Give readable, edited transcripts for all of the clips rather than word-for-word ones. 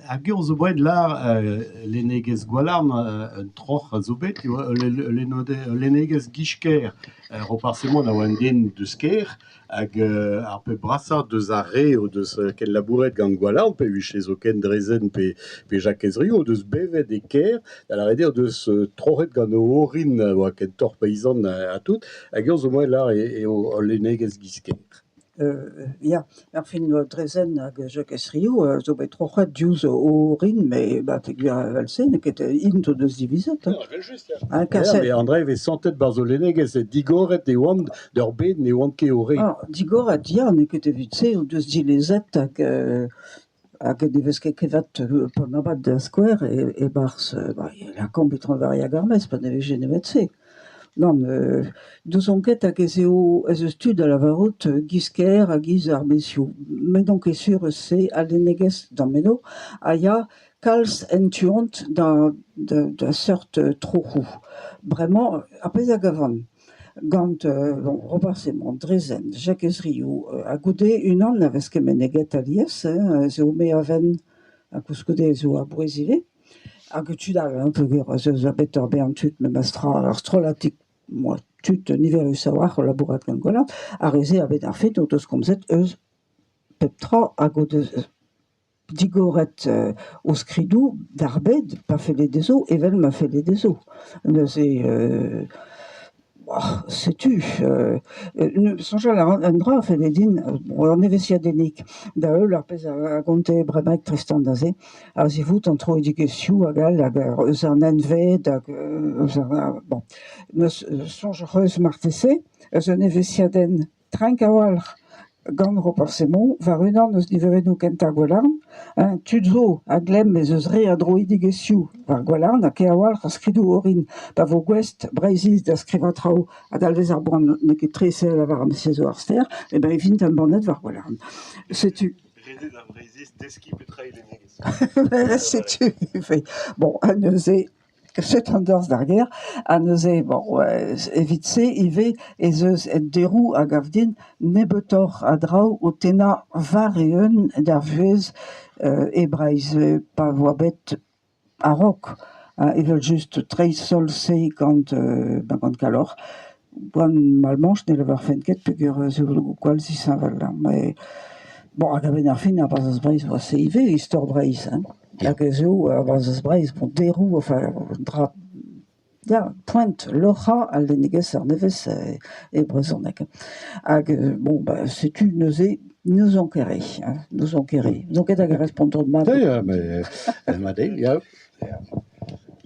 hag eo zo boet lar lenegez gwalarn un troc'h a zo bet, lenegez gichker reparsemont a oan den deus ker, hag ar pe brassard deus ar re o deus ken labouret gant gwalarn, pe huche zo ken drezen pe Jacques Ezrio, o deus bevet e ker, da la rede o deus troc'het gant o orin oa ken tor paysan a tout, hag eo zo boet lar eo lenegez gichker. Ja, ar fin drezen hag Jacques Ezrio zo bet troc'het diouz o rin, me peogwir valse, ne ket int o deus divizet. Mais André avait santet bar zo lenegez e digoret e oant d'ur bed ne oant ket o re. Digoret, ya, ne ket evit se o deus dilezet hag nevez ket kevat pon abad da skouer e bars la kompetron vari hag ar mes, pa nevez nemet se. Non, deus on ket hag ez eus tud a lavarout gisker hag iz ar mesio. Men donc e sur se a lenegez d'an meno a ya kalz en tuont da seurt trochu. Bremañ, a pez a gavan. Gant, reparsemont, drezen, Jacques Ezrio, a goude unan na vez ket meneget alies, zo me aven a kousgoude zo a bouezive, hag tudal, peogwir, zo a bet ur bean tud, me mastra ar strolatik, moi, tud niverus a war, o labourat gant gwalarn, a reze a bet ar fet o deus komzet eus pep tra hag o deus digoret o skridou d'ar bed pa felle dezo, evel ma felle dezo. Neus setu, soñjal an dra a felle din, an nevesiadennik, da eul ar pez a gonte bremaik tristan da ze, a zivout an tro edikesioù hag al, hag eus ar nenved, hag eus ar... Bon, neus soñj reus marteze, eus an nevesiadenn trenk a walc'h gant reparsemont, war unan eus niverennoù kent ar gwalarn, tud zo a glem ez eus re a dro edikesioù war gwalarn, ha ke a walc'h a skridou orin, pa vo gwest breiziz da skrivañ traoù a dalvez ar boan ne ket tresel a war am sezo ar stêr, e ben e vint an banet war gwalarn. Setu. Redet ar breiziz deski petra e lenegez. Setu. Bon, a neuze set an dorz d'ar ger, a neuze, bon, evit se, ive, ez eus et derou hag avdin nebetor a draoù o tennañ var e eun d'ar vuez e breiz pa voa bet a rok. Evel just treiñ sol se gant kalor. Boan malmanch ne levar fenket peogwir zo gwall zisañval. Mais bon, hag a-benn ar fin a vaz breiz oa se ive, istor breiz. Hag zo a vaz breiz, bon, derou, enfin, dra... Ja, poent, locha al lenegez ar nevez e brezhoneg. Hag, bon, setu neuze, neus on kere. Neus on kere. Neus ket hag a respontor de mat. Ja, mais madel, ja.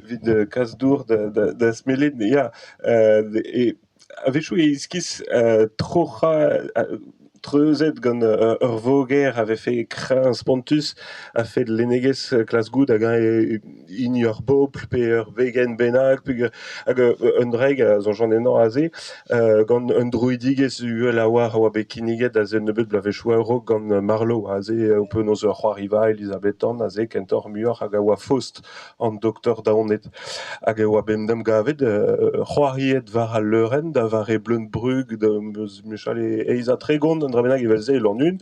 Vid kasdour da smelet, ya. A vechou e iskiz trocha... treuzet gant ur voger ave fe kreñv spontus a fet lenegez klasgout hag in ur bopl pe ur vegen bennak hag un dreg a zonjan ennañ aze gant un druidigez uel a war oa bet kiniget a zen nebet blavechou euro gant Marlo aze o peu noz ur c'hoariva Elisabethan aze kentor muioc'h hag a oa Faust an doktor daonet hag a oa bemdem gavet c'hoariet var al leuren da var e Bleunbrug da Michal e eiza tregont an dramenag evel ze l'an un.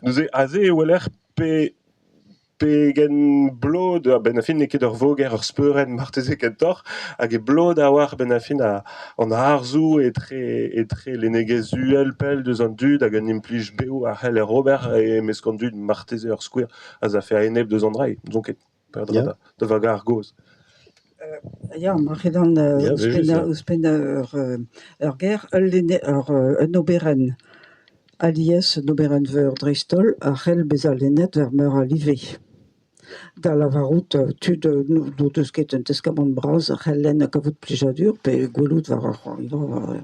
Nous aze e weler pe gen blod a ben a fin ne ket ur voger ur speuren marteze kentor hag e blod a war ben a fin an arzou e tre lenegez uel pel deus an dud hag an implij beo a c'hell e Robert e meskant dud marteze ur skouer a za fe a enep deus an drai. Donc perdra da vaga ar goz. Ja, mar edan ouzpenn ur ger, un oberen alies un oberen veur dreistol a c'hell bez a lennet ver meur a live. Da lavarout tud no deus ket un teskament braz a c'hell len a kavout plijadur pe gwelout var ar c'hoariva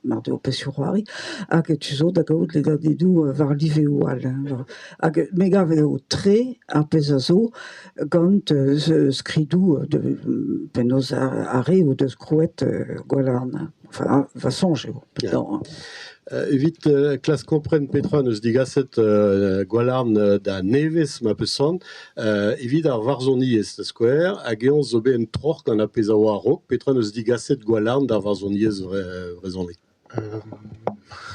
mar de o pezioù c'hoari hag tu zo da gaout le dadidou var live oual. Hag me gav eo tre a pez a zo gant skridou penaos a re o deus krouet gwalarn. Enfin, va sonj eo. Evit klas kompren petra neus digaset gwalarn da nevez ma peus sant, evit ar varzhoni ez da skouer, hag eon zo bet en troc'h gant a pez a oa rok, petra neus digaset gwalarn da varzhoni ez vrezhoneg.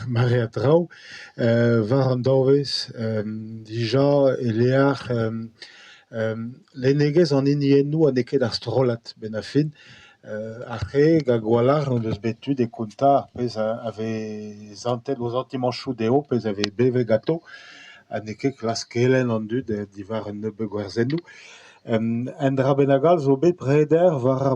Mare a traoù, war an daouez, dija e lear Lenegez an eniennou an eket ar strolat ben a fin. Arre, ga gwalar an deus betud e konta ar pez ave zantel o zantimanchou deo, pez ave beve gato, an eket klas kelen an dud divar un neube gwerzennoù. En dra ben a gal zo bet breder war